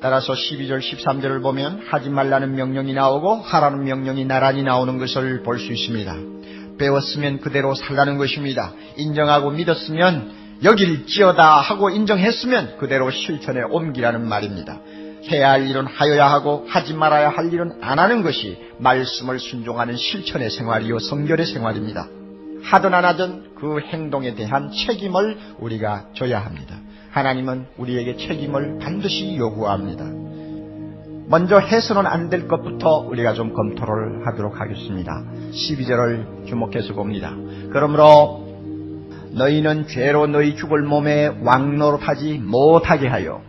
따라서 12절 13절을 보면 하지 말라는 명령이 나오고 하라는 명령이 나란히 나오는 것을 볼 수 있습니다. 배웠으면 그대로 살라는 것입니다. 인정하고 믿었으면 여길지어다 하고 인정했으면 그대로 실천에 옮기라는 말입니다. 해야 할 일은 하여야 하고 하지 말아야 할 일은 안 하는 것이 말씀을 순종하는 실천의 생활이요 성결의 생활입니다. 하든 안 하든 그 행동에 대한 책임을 우리가 져야 합니다. 하나님은 우리에게 책임을 반드시 요구합니다. 먼저 해서는 안 될 것부터 우리가 좀 검토를 하도록 하겠습니다. 12절을 주목해서 봅니다. 그러므로 너희는 죄로 너희 죽을 몸에 왕노릇하지 못하게 하여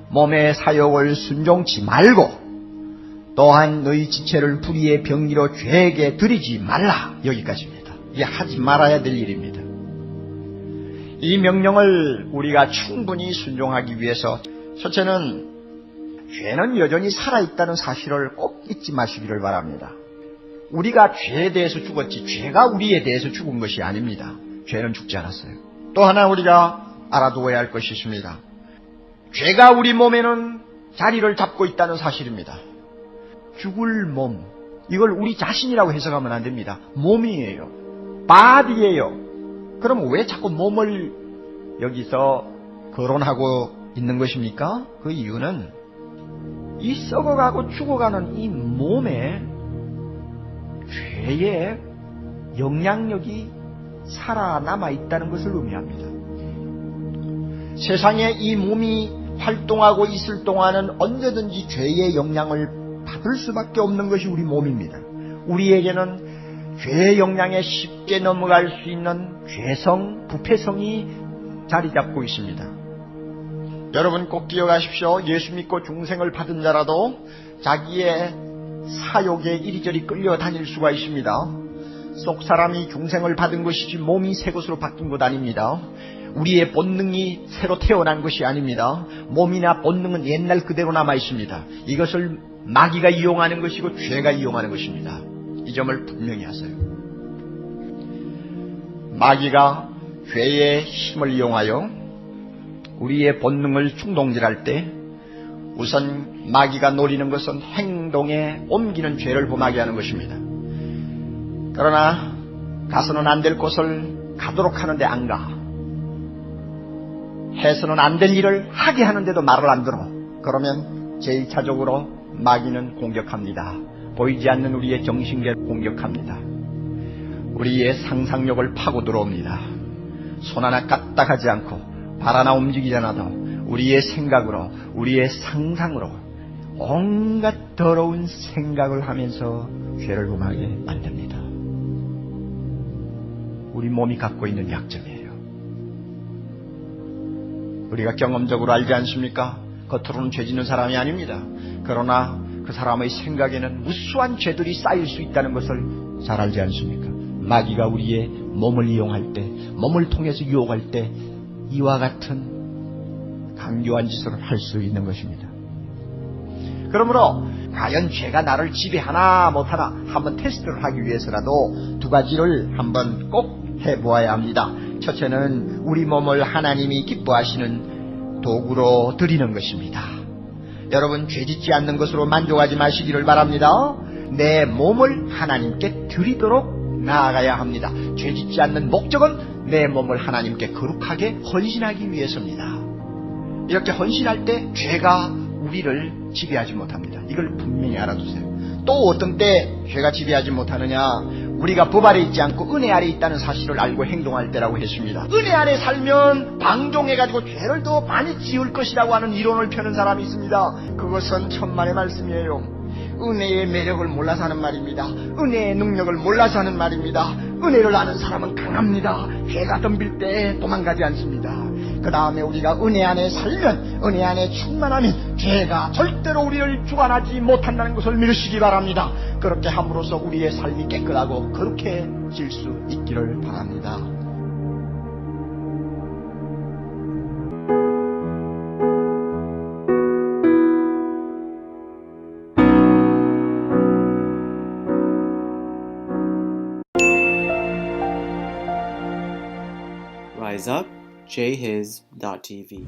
몸의 사욕을 순종치 말고 또한 너희 지체를 불의의 병기로 죄에게 드리지 말라. 여기까지입니다. 이게 하지 말아야 될 일입니다. 이 명령을 우리가 충분히 순종하기 위해서 첫째는 죄는 여전히 살아있다는 사실을 꼭 잊지 마시기를 바랍니다. 우리가 죄에 대해서 죽었지 죄가 우리에 대해서 죽은 것이 아닙니다. 죄는 죽지 않았어요. 또 하나 우리가 알아두어야 할 것이 있습니다. 죄가 우리 몸에는 자리를 잡고 있다는 사실입니다. 죽을 몸, 이걸 우리 자신이라고 해석하면 안 됩니다. 몸이에요. 바디예요. 그럼 왜 자꾸 몸을 여기서 거론하고 있는 것입니까? 그 이유는 이 썩어가고 죽어가는 이 몸에 죄의 영향력이 살아남아 있다는 것을 의미합니다. 세상에 이 몸이 활동하고 있을 동안은 언제든지 죄의 영향을 받을 수밖에 없는 것이 우리 몸입니다. 우리에게는 죄의 영향에 쉽게 넘어갈 수 있는 죄성, 부패성이 자리 잡고 있습니다. 여러분 꼭 기억하십시오. 예수 믿고 중생을 받은 자라도 자기의 사욕에 이리저리 끌려다닐 수가 있습니다. 속 사람이 중생을 받은 것이지 몸이 새 것으로 바뀐 것 아닙니다. 우리의 본능이 새로 태어난 것이 아닙니다. 몸이나 본능은 옛날 그대로 남아 있습니다. 이것을 마귀가 이용하는 것이고 죄가 이용하는 것입니다. 이 점을 분명히 하세요. 마귀가 죄의 힘을 이용하여 우리의 본능을 충동질할 때 우선 마귀가 노리는 것은 행동에 옮기는 죄를 범하게 하는 것입니다. 그러나 가서는 안 될 곳을 가도록 하는데 안 가. 해서는 안 될 일을 하게 하는데도 말을 안 들어. 그러면 제1차적으로 마귀는 공격합니다. 보이지 않는 우리의 정신계를 공격합니다. 우리의 상상력을 파고 들어옵니다. 손 하나 까딱하지 않고 발 하나 움직이지 않아도 우리의 생각으로 우리의 상상으로 온갖 더러운 생각을 하면서 죄를 범하게 만듭니다. 우리 몸이 갖고 있는 약점이에요. 우리가 경험적으로 알지 않습니까? 겉으로는 죄 짓는 사람이 아닙니다. 그러나 그 사람의 생각에는 무수한 죄들이 쌓일 수 있다는 것을 잘 알지 않습니까? 마귀가 우리의 몸을 이용할 때, 몸을 통해서 유혹할 때 이와 같은 강교한 짓을 할 수 있는 것입니다. 그러므로 과연 죄가 나를 지배하나 못하나 한번 테스트를 하기 위해서라도 두 가지를 한번 꼭 해보아야 합니다. 첫째는 우리 몸을 하나님이 기뻐하시는 도구로 드리는 것입니다. 여러분 죄짓지 않는 것으로 만족하지 마시기를 바랍니다. 내 몸을 하나님께 드리도록 나아가야 합니다. 죄짓지 않는 목적은 내 몸을 하나님께 거룩하게 헌신하기 위해서입니다. 이렇게 헌신할 때 죄가 우리를 지배하지 못합니다. 이걸 분명히 알아두세요. 또 어떤 때 죄가 지배하지 못하느냐? 우리가 법 아래 있지 않고 은혜 아래 있다는 사실을 알고 행동할 때라고 했습니다. 은혜 아래 살면 방종해가지고 죄를 더 많이 지을 것이라고 하는 이론을 펴는 사람이 있습니다. 그것은 천만의 말씀이에요. 은혜의 매력을 몰라서 하는 말입니다. 은혜의 능력을 몰라서 하는 말입니다. 은혜를 아는 사람은 강합니다. 죄가 덤빌 때 도망가지 않습니다. 그 다음에 우리가 은혜 안에 살면, 은혜 안에 충만하면 죄가 절대로 우리를 주관하지 못한다는 것을 믿으시기 바랍니다. 그렇게 함으로써 우리의 삶이 깨끗하고 거룩해질 수 있기를 바랍니다. Rise Up, jhis.tv.